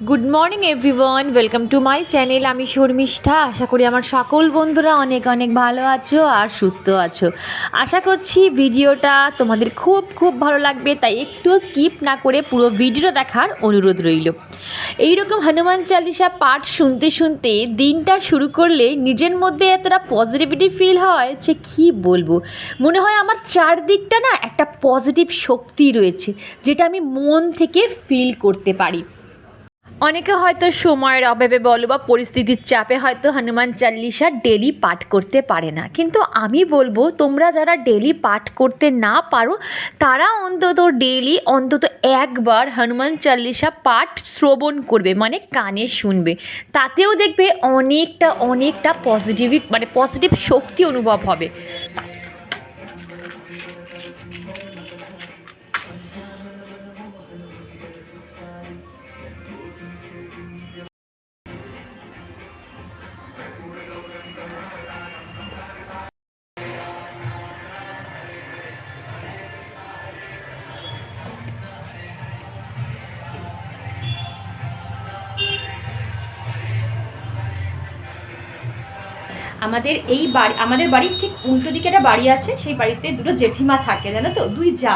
Good morning everyone, welcome to my channel. আমি শর্মিষ্ঠা। আশা করি আমার সকল বন্ধুরা অনেক অনেক ভালো আছো আর সুস্থ আছো। আশা করছি ভিডিওটা তোমাদের খুব খুব ভালো লাগবে, তাই একটু স্কিপ না করে পুরো ভিডিও দেখার অনুরোধ রইল। এইরকম হনুমান চালিসা পাঠ শুনতে শুনতে দিনটা শুরু করলে নিজের মধ্যে এতটা পজিটিভিটি ফিল হয় যে কী বলবো। মনে হয় আমার চারদিকটা না একটা পজিটিভ শক্তি রয়েছে, যেটা আমি মন থেকে ফিল করতে পারি। অনেকে হয়তো সময়ের অভাবে বলো বা পরিস্থিতির চাপে হয়তো হনুমান চালিসা ডেলি পাঠ করতে পারে না, কিন্তু আমি বলবো তোমরা যারা ডেলি পাঠ করতে না পারো তারা অন্তত ডেলি অন্তত একবার হনুমান চালিসা পাঠ শ্রবণ করবে, মানে কানে শুনবে। তাতেও দেখবে অনেকটা অনেকটা পজিটিভ শক্তি অনুভব হবে। আমাদের বাড়ির ঠিক উল্টো দিকে একটা বাড়ি আছে, সেই বাড়িতে দুটো জেঠিমা থাকে, জানো তো, দুই যা।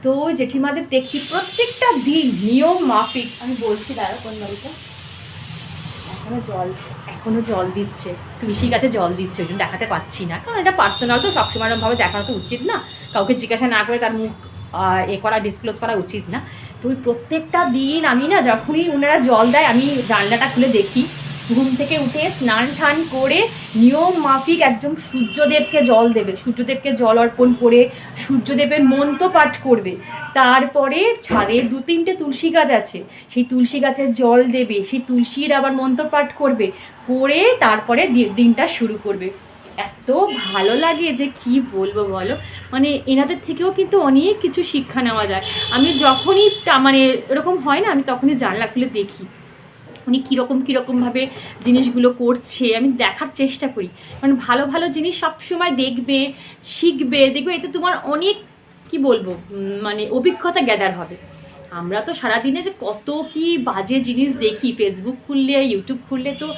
তো জেঠিমাদের দেখি প্রত্যেকটা দিন নিয়ম মাফিক, আমি বলছি দাঁড়া কোন বাড়িতে এখনো জল দিচ্ছে, তুলসী গাছে জল দিচ্ছে, ওই জন্য দেখাতে পাচ্ছি না, কারণ এটা পার্সোনাল তো, সবসময় ভাবে দেখানো তো উচিত না, কাউকে জিজ্ঞাসা না করে তার মুখ ডিসক্লোজ করা উচিত না। তো ওই প্রত্যেকটা দিন আমি না, যখনই ওনারা জল দেয় আমি জানলাটা খুলে দেখি, ঘুম থেকে উঠে স্নান টান করে নিয়ম মাফিক একদম সূর্যদেবকে জল দেবে, সূর্যদেবকে জল অর্পণ করে সূর্যদেবের মন্ত্র পাঠ করবে। তারপরে ছাদে 2-3টে তুলসী গাছ আছে, সেই তুলসী গাছের জল দেবে, সেই তুলসীর আবার মন্ত্র পাঠ করবে, করে তারপরে দিনটা শুরু করবে। এত ভালো লাগে যে কি বলবো বলো, মানে এনাদের থেকেও কিন্তু অনেক কিছু শিক্ষা নেওয়া যায়। আমি যখনই মানে এরকম হয় না, আমি তখনই জানলা খুলে দেখি উনি কীরকমভাবে জিনিসগুলো করছে, আমি দেখার চেষ্টা করি। কারণ ভালো ভালো জিনিস সবসময় দেখবে, দেখবে এতে তোমার অনেক কি বলবো মানে অভিজ্ঞতা গ্যাদার হবে। আমরা তো সারাদিনে যে কত কি বাজে জিনিস দেখি, ফেসবুক খুললে ইউটিউব খুললে তো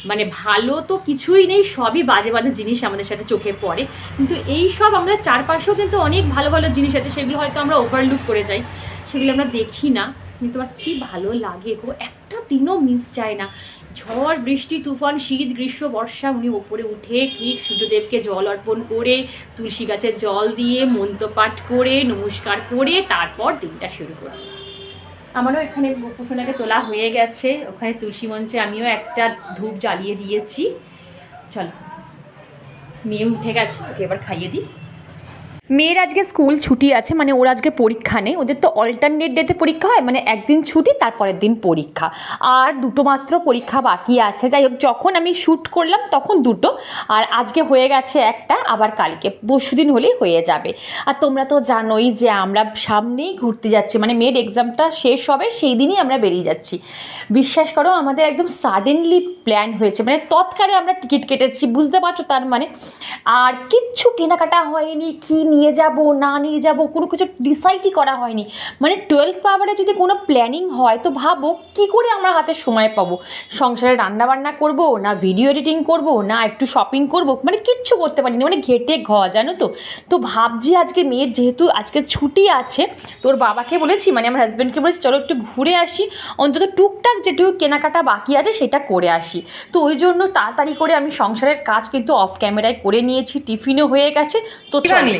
মানে ভালো তো কিছুই নেই, সবই বাজে বাজে জিনিস আমাদের সাথে চোখে পড়ে। কিন্তু এই সব আমাদের চারপাশেও কিন্তু অনেক ভালো ভালো জিনিস আছে, সেগুলো হয়তো আমরা ওভারলুক করে যাই, সেগুলো আমরা দেখি না। কিন্তু আমার কী ভালো লাগে গো, একটা দিনও মিস যায় না। ঝড় বৃষ্টি তুফান শীত গ্রীষ্ম বর্ষা, উনি ওপরে উঠে ঠিক সূর্যদেবকে জল অর্পণ করে তুলসী গাছে জল দিয়ে মন্ত্রপাঠ করে নমস্কার করে তারপর দিনটা শুরু করে। আমারও এখানে গোপুসোনাকে তোলা হয়ে গেছে, ওখানে তুলসী মঞ্চে আমিও একটা ধূপ জ্বালিয়ে দিয়েছি। চলো, মেয়ে উঠে গেছে, ওকে এবার খাইয়ে দিই। মেয়ের আজকে স্কুল ছুটি আছে, মানে ওর আজকে পরীক্ষা নেই, ওদের তো অল্টারনেট ডেতে পরীক্ষা হয়, মানে একদিন ছুটি তারপরের দিন পরীক্ষা, আর দুটো মাত্র পরীক্ষা বাকি আছে। যাই হোক, যখন আমি শ্যুট করলাম তখন দুটো, আর আজকে হয়ে গেছে একটা, আবার কালকে পরশুদিন হলেই হয়ে যাবে। আর তোমরা তো জানোই যে আমরা সামনেই ঘুরতে যাচ্ছি, মানে মেয়ের এক্সামটা শেষ হবে সেই দিনই আমরা বেরিয়ে যাচ্ছি। বিশ্বাস করো, আমাদের একদম সাডেনলি প্ল্যান হয়েছে, মানে তৎকালে আমরা টিকিট কেটেছি, বুঝতে পারছো তার মানে। আর কিচ্ছু কেনাকাটা হয়নি, কি নিয়ে যাব না নিয়ে যাব কোনো কিছু ডিসাইডই করা হয়নি। মানে 12 আওয়ারে যদি কোনো প্ল্যানিং হয় তো ভাবো কী করে আমরা হাতে সময় পাবো, সংসারে রান্নাবান্না করব না, ভিডিও এডিটিং করব না, একটু শপিং করব, মানে কিচ্ছু করতে পারিনি, মানে ঘেটে জানো তো। তো ভাবছি আজকে মেয়ের যেহেতু আজকে ছুটি আছে, তোর বাবাকে বলেছি, মানে আমার হাজব্যান্ডকে বলেছি চলো একটু ঘুরে আসি, অন্তত টুকটাক যেটুকু কেনাকাটা বাকি আছে সেটা করে আসি। তো ওই জন্য তাড়াতাড়ি করে আমি সংসারের কাজ কিন্তু অফ ক্যামেরায় করে নিয়েছি, টিফিনও হয়ে গেছে। তো চলে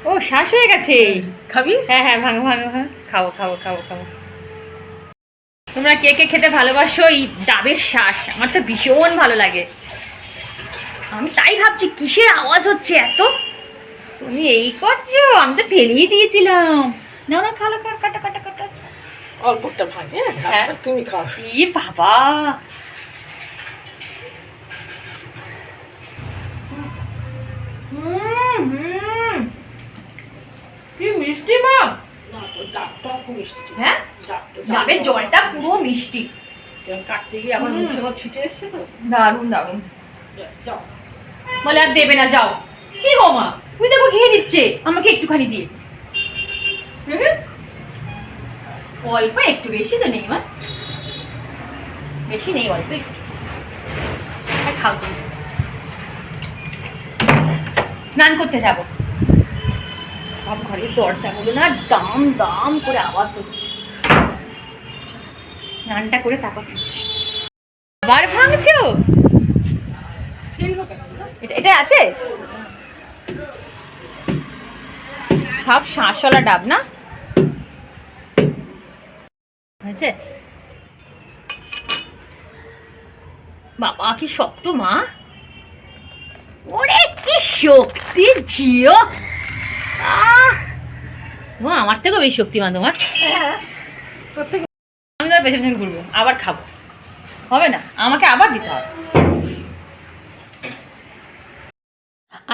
ও শ্বাস হয়ে গেছে, খাবি? হ্যাঁ হ্যাঁ, ভাঙো ভাঙো, হ্যাঁ খাবো খাবো খাবো খাবো। তোমরা কে কে খেতে ভালোবাসো এই ডাবের শ্বাস? আমার তো ভীষণ ভালো লাগে। আমি তাই ভাবছি কিসের আওয়াজ হচ্ছে এত। তুমি এই করছো, আমি তো ফেলেই দিয়েছিলাম। না না, খালো, কাটা কাটা কাটা, অল্পটা ভাঙে। হ্যাঁ, তুমি খাও। ই বাবা, কি মিষ্টি মা। ডাবটাও খুব মিষ্টি। হ্যাঁ, ডাবের জলটা পুরো মিষ্টি। কাটতে গিয়ে আমার মুখে আবার ছিটে এসছে তো। দারুণ দারুণ। যাও, বলে আর দেবে না, যাও। কি গো মা, তুমি দেখো খেয়ে দিচ্ছে আমাকে একটুখানি দিয়ে। অল্প একটু, বেশি তো নেই মা, বেশি নেই, অল্প একটু। খাও তুমি। স্নান করতে যাব, সব ঘরের দরজাগুলো না দাম দাম করে আওয়াজ হচ্ছে। স্নানটা করে তারপর ফিরছি। আবার ভাঙছো? এটা আছে সব শাঁসওয়ালা ডাব না হয়েছে? বাবা কি শক্ত মা, ওরে কি শক্তি জিও, তোমার আমার থেকেও বেশি শক্তিমান তোমার। তোর থেকে আমি তো বেশি বেশি করবো, আবার খাবো, হবে না, আমাকে আবার দিতে হবে।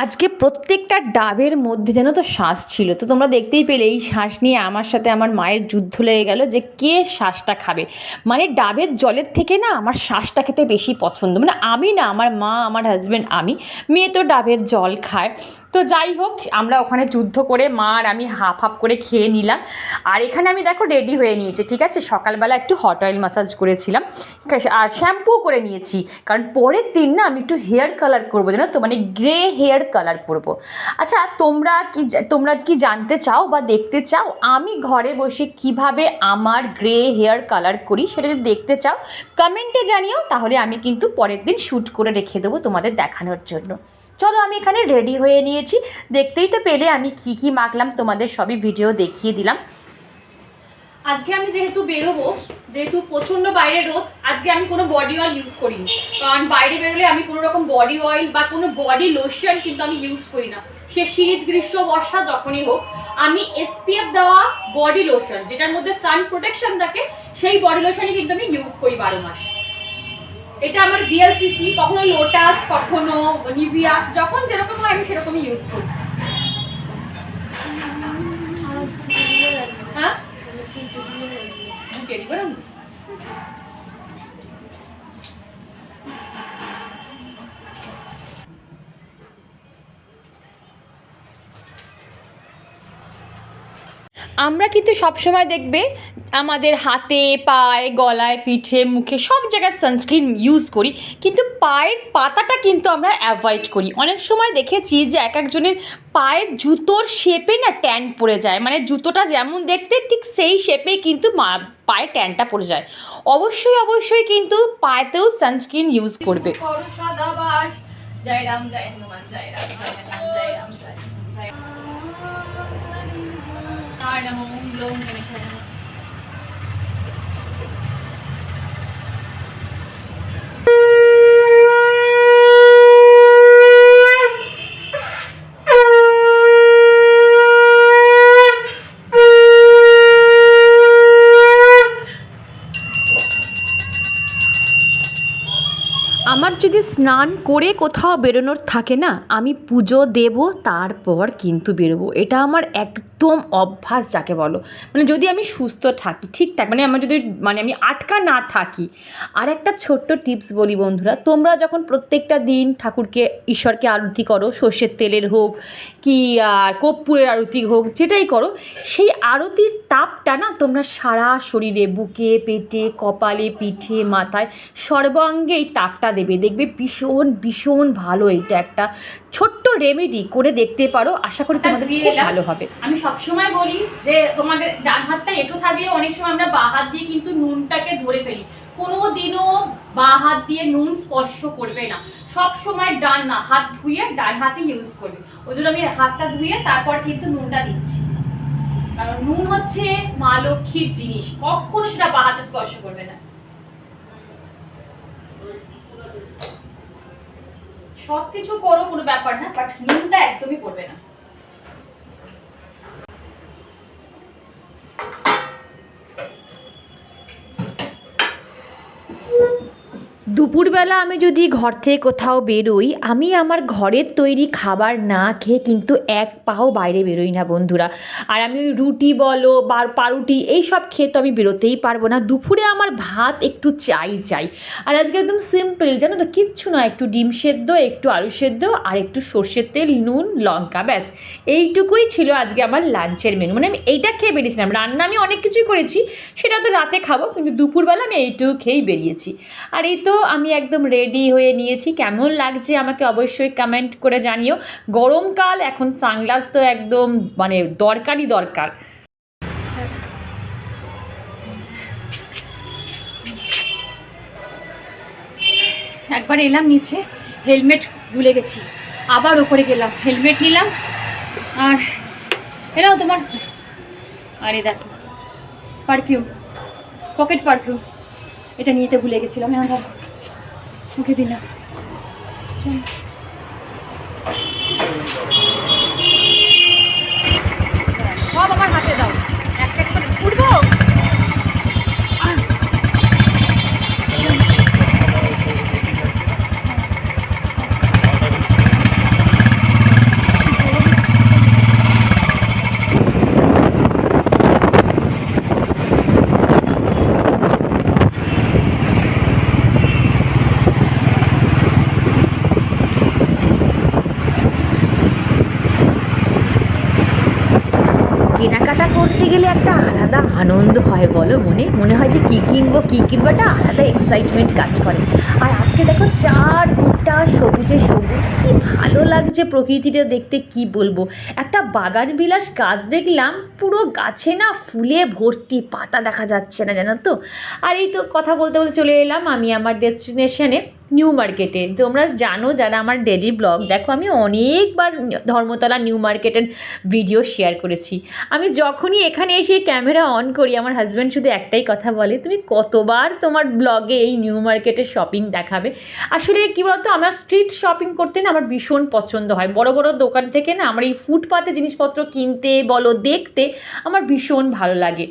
আজকে প্রত্যেকটা ডাবের মধ্যে যেন তো শ্বাস ছিল, তো তোমরা দেখতেই পেলে এই শ্বাস নিয়ে আমার সাথে আমার মায়ের যুদ্ধ লেগে গেল যে কে শ্বাসটা খাবে। মানে ডাবের জলের থেকে না আমার শ্বাসটা খেতে বেশি পছন্দ, মানে আমি না, আমার মা, আমার হাজব্যান্ড, আমি, মেয়ে তো ডাবের জল খায়। তো যাই হোক, আমরা ওখানে যুদ্ধ করে মা আর আমি হাফ হাফ করে খেয়ে নিলাম। আর এখানে আমি দেখো রেডি হয়ে নিয়েছি, ঠিক আছে। সকালবেলা একটু হট অয়েল ম্যাসাজ করেছিলাম আর শ্যাম্পু করে নিয়েছি, কারণ পরের দিন না আমি একটু হেয়ার কালার করবো, জানো তো, মানে গ্রে হেয়ার কালার করব। আচ্ছা, তোমরা কি জানতে চাও বা দেখতে চাও আমি ঘরে বসে কিভাবে আমার গ্রে হেয়ার কালার করি? সেটা যদি দেখতে চাও কমেন্টে জানিও, তাহলে আমি কিন্তু পরের দিন শ্যুট করে রেখে দেবো তোমাদের দেখানোর জন্য। চলো, আমি এখানে রেডি হয়ে নিয়েছি, দেখতেই তো পেলে আমি কি মাখলাম, তোমাদের সবই ভিডিও দেখিয়ে দিলাম। আজকে আমি যেহেতু বেরোবো, যেহেতু প্রচণ্ড বাইরে রোদ, আজকে আমি কোনো বডি অয়েল ইউজ করিনি, কারণ বাইরে বেরোলে আমি কোনো রকম বডি অয়েল বা কোনো বডি লোশন কিন্তু আমি ইউজ করি না। সে শীত, গ্রীষ্ম, বর্ষা যখনই হোক, আমি SPF দেওয়া বডি লোশন, যেটার মধ্যে সান প্রোটেকশন থাকে, সেই বডি লোশনই কিন্তু আমি ইউজ করি 12 মাস। এটা আমার VLCC, কখনো লোটাস, কখনো নিভিয়া, যখন যেরকম হয় আমি সেরকমই ইউজ করি। হ্যাঁ, রেডি করে আমরা কিন্তু সবসময় দেখবে আমাদের হাতে, পায়ে, গলায়, পিঠে, মুখে সব জায়গায় সানস্ক্রিন ইউজ করি, কিন্তু পায়ের পাতাটা কিন্তু আমরা অ্যাভয়েড করি। অনেক সময় দেখেছি যে এক একজনের পায়ের জুতোর শেপে না ট্যান পড়ে যায়, মানে জুতোটা যেমন দেখতে ঠিক সেই শেপেই কিন্তু পায়ে ট্যানটা পড়ে যায়। অবশ্যই কিন্তু পায়েতেও সানস্ক্রিন ইউজ করবে। জয় রাম, জয় হনুমান, জয় রাম, জয় হনুমান, জয় রাম, জয় জয় নমো ওম গণেশায় নমঃ। আমার যদি স্নান করে কোথাও বেরোনোর থাকে না, আমি পুজো দেব তারপর কিন্তু বেরোবো, এটা আমার একদম অভ্যাস যাকে বলো। মানে যদি আমি সুস্থ থাকি, ঠিকঠাক, মানে আমার যদি আমি আটকা না থাকি। আর একটা ছোট্ট টিপস বলি বন্ধুরা, তোমরা যখন প্রত্যেকটা দিন ঠাকুরকে, ঈশ্বরকে আরতি করো, সর্ষের তেলের হোক কি কর্পূরের আরতি হোক, যেটাই করো, সেই আরতির তাপটা না তোমরা সারা শরীরে, বুকে, পেটে, কপালে, পিঠে, মাথায়, সর্বাঙ্গে এই তাপটা দেবে, দেখবে ভীষণ ভীষণ ভালো। এইটা একটা ছোট্ট রেমেডি, করে দেখতে পারো, আশা করি তোমাদের খুব ভালো হবে। আমি সবসময় বলি যে তোমাদের ডান হাতটা একটু থাকলেও অনেক সময় আমরা বাঁ হাত দিয়ে কিন্তু নুনটাকে ধরে ফেলি, কোনো দিনও বাঁ হাত দিয়ে নুন স্পর্শ করবে না, সব সময় ডান না, হাত ধুয়ে ডান হাতে ইউজ করবে। ওই জন্য আমি হাতটা ধুয়ে তারপর কিন্তু নুনটা দিচ্ছি, কারণ নুন হচ্ছে মা লক্ষ্মীর জিনিস, কখনো সেটা বাঁ হাতে স্পর্শ করবে না। সবকিছু করো, কোনো ব্যাপার না, বাট নুনটা একদমই করবে না। দুপুরবেলা আমি যদি ঘর থেকে কোথাও বেরোই, আমি আমার ঘরের তৈরি খাবার না খেয়ে কিন্তু এক পাও বাইরে বেরোই না বন্ধুরা। আর আমি ওই রুটি বলো বা পাউরুটি এই সব খেয়ে তো আমি বেরোতেই পারবো না। দুপুরে আমার ভাত একটু চাই। আর আজকে একদম সিম্পল, জানো তো, কিচ্ছু না, একটু ডিম সেদ্ধ, একটু আলু সেদ্ধ আর একটু সর্ষের তেল, নুন, লঙ্কা, ব্যাস এইটুকুই ছিল আজকে আমার লাঞ্চের মেনু। মানে আমি এইটা খেয়ে বেরিয়েছিলাম। রান্না আমি অনেক কিছুই করেছি, সেটা তো রাতে খাবো, কিন্তু দুপুরবেলা আমি এইটুকু খেয়েই বেরিয়েছি। আর এই তো আমি একদম রেডি হয়ে নিয়েছি। কেমন লাগছে আমাকে অবশ্যই কমেন্ট করে জানিও। গরমকাল, এখন সানগ্লাস তো একদম মানে দরকারই দরকার। একবার এলাম নিচে, হেলমেট ভুলে গেছি, আবার ওপরে গেলাম, হেলমেট নিলাম। আর এলাম তোমার, আরে দেখো পারফিউম, পকেট পারফিউম, এটা নিতে ভুলে গেছিলাম। এখন মুখে দিলাম। সব আমার হাতে দাও, একটা একটা উঠবো। কেনাকাটা করতে গেলে একটা আলাদা আনন্দ হয় বলো, মনে হয় যে কী কিনবো একটা আলাদা এক্সাইটমেন্ট কাজ করে। আর আজকে দেখো চারদিকটা সবুজে সবুজ, কি ভালো লাগছে প্রকৃতিটা দেখতে, কি বলবো। একটা বাগান বিলাস গাছ দেখলাম, পুরো গাছে না ফুলে ভর্তি, পাতা দেখা যাচ্ছে না, জানো তো। আর এই তো কথা বলতে বলতে চলে এলাম আমি আমার ডেস্টিনেশনে, নিউ মার্কেটে। তোমরা জানো যারা আমার ডেলি ব্লগ দেখো, আমি অনেকবার ধর্মতলা নিউ মার্কেটের ভিডিও শেয়ার করেছি। আমি যখনই এখানে এসে ক্যামেরা অন করি, আমার হাজব্যান্ড শুধু একটাই কথা বলে, তুমি কতবার তোমার ব্লগে এই নিউ মার্কেটের শপিং দেখাবে। আসলে কী বলতো, আমার স্ট্রিট শপিং করতে না আমার ভীষণ পছন্দ হয়। বড় বড় দোকান থেকে না আমার এই ফুটপাতে জিনিসপত্র কিনতে বলো, দেখতে আমার ভীষণ ভালো লাগে।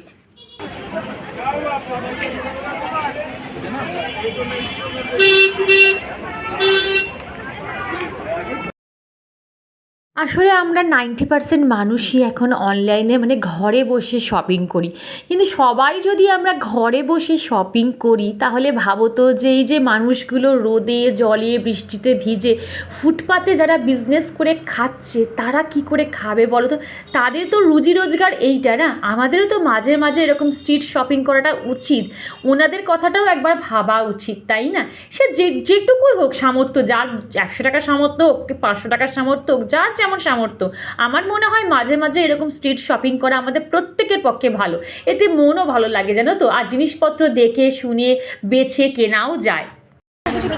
আসলে আমরা 90% মানুষই এখন অনলাইনে মানে ঘরে বসে শপিং করি। কিন্তু সবাই যদি আমরা ঘরে বসে শপিং করি, তাহলে ভাবো তো যে এই যে মানুষগুলো রোদে জলে বৃষ্টিতে ভিজে ফুটপাতে যারা বিজনেস করে খাচ্ছে, তারা কি করে খাবে বলো তো। তাদের তো রুজি রোজগার এইটা না, আমাদেরও তো মাঝে মাঝে এরকম স্ট্রিট শপিং করাটা উচিত। ওনাদের কথাটাও একবার ভাবা উচিত, তাই না? সে যেটুকুই হোক সামর্থ্য, যার 100 টাকার সামর্থ্য হোক, 500 টাকার সামর্থ্য হোক, যার যেমন সামর্থ্য, আমার মনে হয় মাঝে মাঝে এরকম স্ট্রিট শপিং করা আমাদের প্রত্যেকের পক্ষে ভালো। এতে মনও ভালো লাগে, জানো তো, আর জিনিসপত্র দেখে শুনে বেছে কেনাও যায়।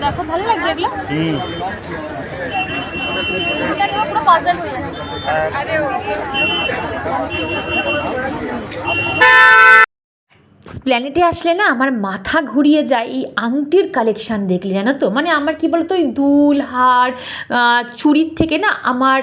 দেখো ভালো লাগছে এগুলো। পুরো পাজল হয়ে যাচ্ছে। প্ল্যানেটে আসলে না আমার মাথা ঘুরিয়ে যায় এই আংটির কালেকশান দেখলে, জানো তো। মানে আমার কি বলতো, ওই দুল হার চুড়ির থেকে না আমার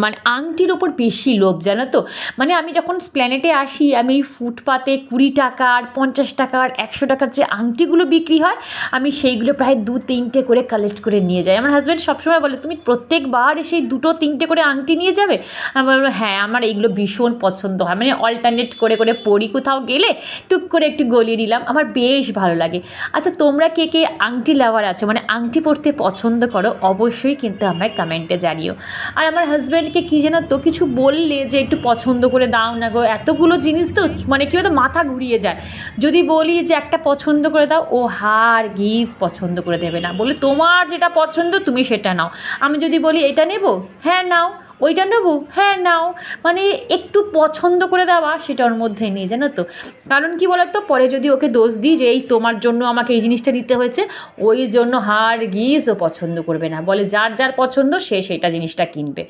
মানে আংটির ওপর বেশি লোভ, জানো তো। মানে আমি যখন প্ল্যানেটে আসি, আমি এই ফুটপাতে 20 টাকার 50 টাকার 100 টাকার যে আংটিগুলো বিক্রি হয়, আমি সেইগুলো প্রায় 2-3টে করে কালেক্ট করে নিয়ে যাই। আমার হাজব্যান্ড সবসময় বলে, তুমি প্রত্যেকবার সেই 2-3টে করে আংটি নিয়ে যাবে? আমি বলবো হ্যাঁ, আমার এইগুলো ভীষণ পছন্দ হয়। মানে অল্টারনেট করে করে পরি, কোথাও গেলে টুক করে একটু গলিয়ে নিলাম, আমার বেশ ভালো লাগে। আচ্ছা, তোমরা কে কে আংটি লাভার আছো, মানে আংটি পরতে পছন্দ করো, অবশ্যই কিন্তু আমায় কমেন্টে জানিও। আর আমার হাজব্যান্ডকে কী যেন তো কিছু বললে যে একটু পছন্দ করে দাও না গো, এতগুলো জিনিস তো মানে কী বলতো মাথা ঘুরিয়ে যায়। যদি বলি যে একটা পছন্দ করে দাও, ও হার গিজ পছন্দ করে দেবে না, বলে তোমার যেটা পছন্দ তুমি সেটা নাও। আমি যদি বলি এটা নেব, হ্যাঁ নাও, ওইটা নেবো, হ্যাঁ নাও। মানে একটু পছন্দ করে দেওয়া সেটা ওর মধ্যে নেই, জানো তো। কারণ কি বলতো, পরে যদি ওকে দোষ দিই যে এই তোমার জন্য আমাকে এই জিনিসটা দিতে হয়েছে, ওই জন্য হার গিজ ও পছন্দ করবে না, বলে যার যার পছন্দ সে সেটা জিনিসটা কিনবে।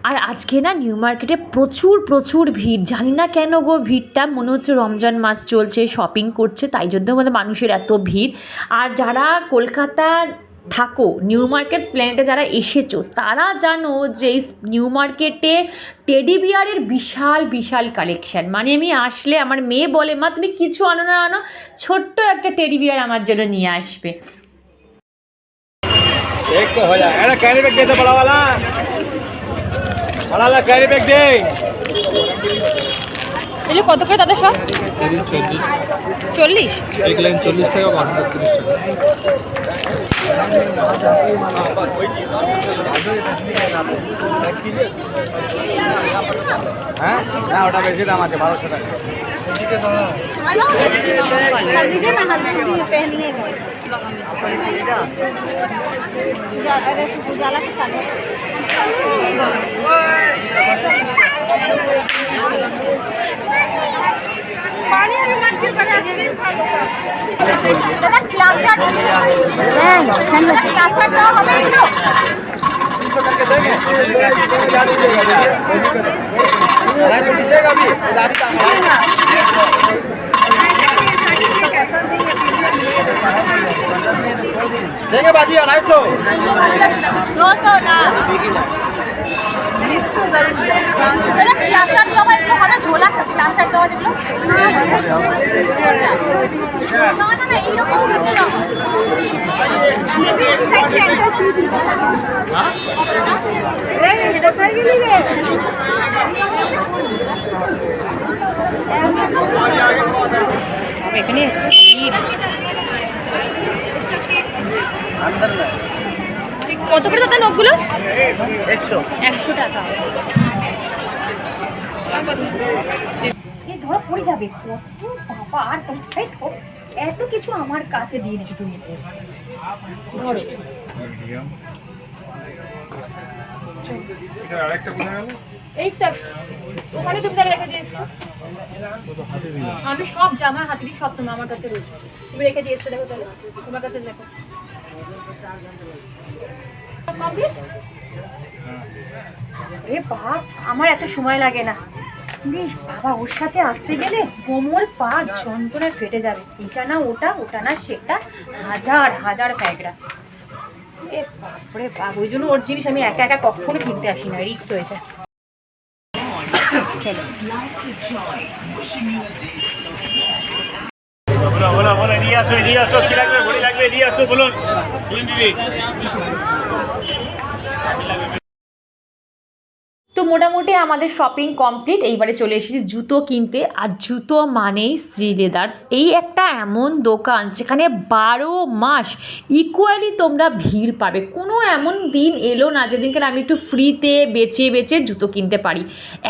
আর আজকে না নিউ মার্কেটে প্রচুর প্রচুর ভিড়, জানি না কেন গো ভিড়টা, মনে হচ্ছে রমজান মাস চলছে, শপিং করছে, তাই জন্য আমাদের মানুষের এত ভিড়। আর যারা কলকাতার থাকো, নিউ মার্কেট স্প্ল্যানেডে যারা এসেছো তারা জানো যে এই নিউ মার্কেটে টেডি বিয়ারের বিশাল বিশাল কালেকশান। মানে আমি আসলে আমার মেয়ে বলে, মা তুমি কিছু আনো না আনো, ছোট্ট একটা টেডি বিয়ার আমার জন্য নিয়ে আসবে। एक तो हो जाए अरे कैरी बैग दे दो बड़ा वाला कैरी बैग दे এগুলো কত করে দাদা সব? 40? एक लाइन 40 টাকা 30 টাকা হ্যাঁ না ওটা বেশি দাম আছে 1200 টাকা देंगे बाजी 250 200 না ক্লাচার দেওয়া এগুলো হবে, ঝোলা ক্লাচার দেওয়া যেগুলো না না না এইরকম এখানে কত করে দাদা নোটগুলো? 100 টাকা। ধরো পড়ে যাবে বাবা, আর এত কিছু আমার কাছে দিয়ে দিচ্ছ তুমি। ধরো এই তো ওখানে তুমি তাহলে রেখে দিয়েছো। আমি সব জামা হাতে দিয়ে সব তুমি আমার কাছে রয়েছে, তুমি রেখে দিয়েছো। দেখো তাহলে তোমার কাছে দেখো বাপ, আমার এত সময় লাগে না। বাবা ওর সাথে আসতে গেলে কোমল পা যন্ত্রণায় ফেটে যাবে। এটা না ওটা, ওটা না সেটা, হাজার হাজার প্যাগড়া। এ বাপরে বাপ, ওই জন্য ওর জিনিস আমি একা একা কখনো কিনতে আসি না, রিস্ক হয়েছে। बोला নিয়ে আসো কি লাগবে ঘড়ি লাগবে নিয়ে আসো বলুন তো মোটামুটি আমাদের শপিং কমপ্লিট। এইবারে চলে এসেছি জুতো কিনতে। আর জুতো মানেই শ্রী লেদার্স, এই একটা এমন দোকান যেখানে 12 মাস ইকুয়ালি তোমরা ভিড় পাবে। কোনো এমন দিন এলো না যেদিনকে আমি একটু ফ্রিতে বেচে বেচে জুতো কিনতে পারি।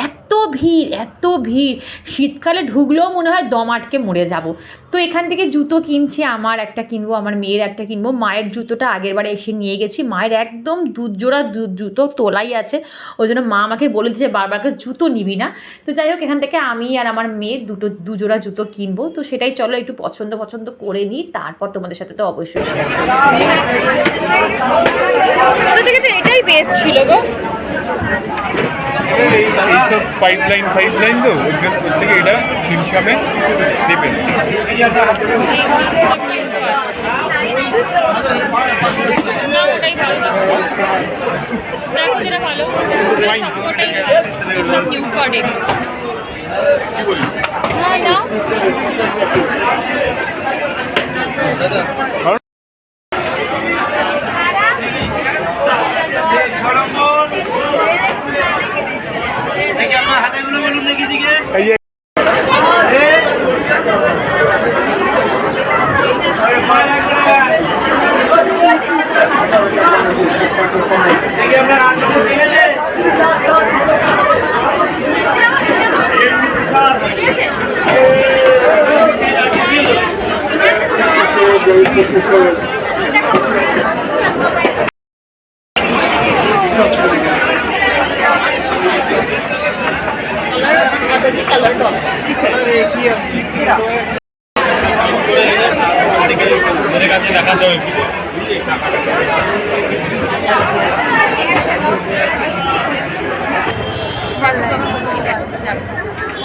এত ভিড় এত ভিড়, শীতকালে ঢুকলেও মনে হয় দম আটকে মরে যাব। তো এখান থেকে জুতো কিনছি, আমার একটা কিনবো, আমার মেয়ের একটা কিনবো। মায়ের জুতোটা আগেরবারে এসে নিয়ে গেছি, মায়ের একদম জোড়া জুতো তোলাই আছে, ওই জন্য মা আমাকে বলে দিচ্ছে বারবার করে জুতো নিবি না। তো যাই হোক, এখান থেকে আমি আর আমার মেয়ে দু জোড়া জুতো কিনবো। তো সেটাই চলো একটু পছন্দ করে নিই, তারপর তোমাদের সাথে তো অবশ্যই এটাই বেস্ট ছিল গো। এইসব পাইপলাইন তো ওর থেকে এটা হিমসাবে দেবে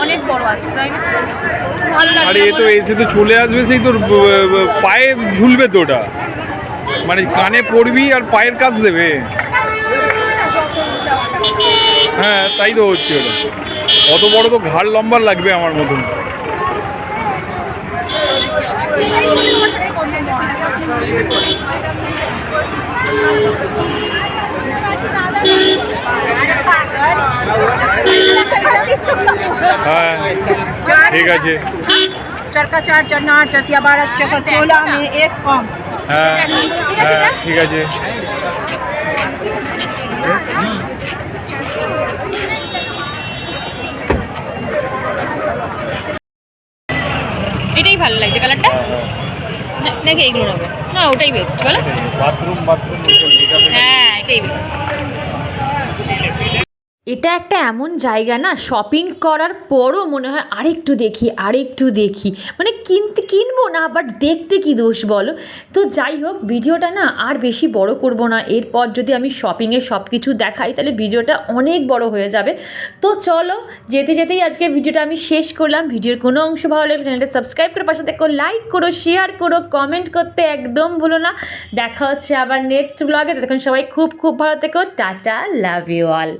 অনেক বড় আছে তাই না? আরে এ তো এসে তো চলে আসবে, সেই তোর পায়ে ঝুলবে তো ওটা। মানে কানে পড়বি আর পায়ের কাজ দেবে। হ্যাঁ তাই তো হচ্ছে ওটা, অত বড় তো ঘাড় লম্বা লাগবে আমার মতন। হ্যাঁ ঠিক আছে। चरका 4 चरना 8 चरतिया 12 चरका 16 में एक कम। হ্যাঁ হ্যাঁ ঠিক আছে। এটাই ভালো লাগছে কালারটা, নাকি এইগুলো নেবো? না ওটাই বেস্ট বলো। বাথরুম হ্যাঁ এটাই বেস্ট। এটা একটা এমন জায়গা না, শপিং করার পরও মনে হয় আরেকটু দেখি, মানে কিনবো না, বাট দেখতে কি দোষ বলো। তো যাই হোক, ভিডিওটা না আর বেশি বড় করব না। এরপর যদি আমি শপিংয়ের সব কিছু দেখাই তাহলে ভিডিওটা অনেক বড় হয়ে যাবে। তো চলো, যেতেই আজকে ভিডিওটা আমি শেষ করলাম। ভিডিওর কোনো অংশ ভালো লাগলে চ্যানেলটা সাবস্ক্রাইব করে পাশে দেখো, লাইক করো, শেয়ার করো, কমেন্ট করতে একদম ভুলো না। দেখা হচ্ছে আবার নেক্সট ব্লগে। ততক্ষণ সবাই খুব ভালো থেকো। Tata, love you all.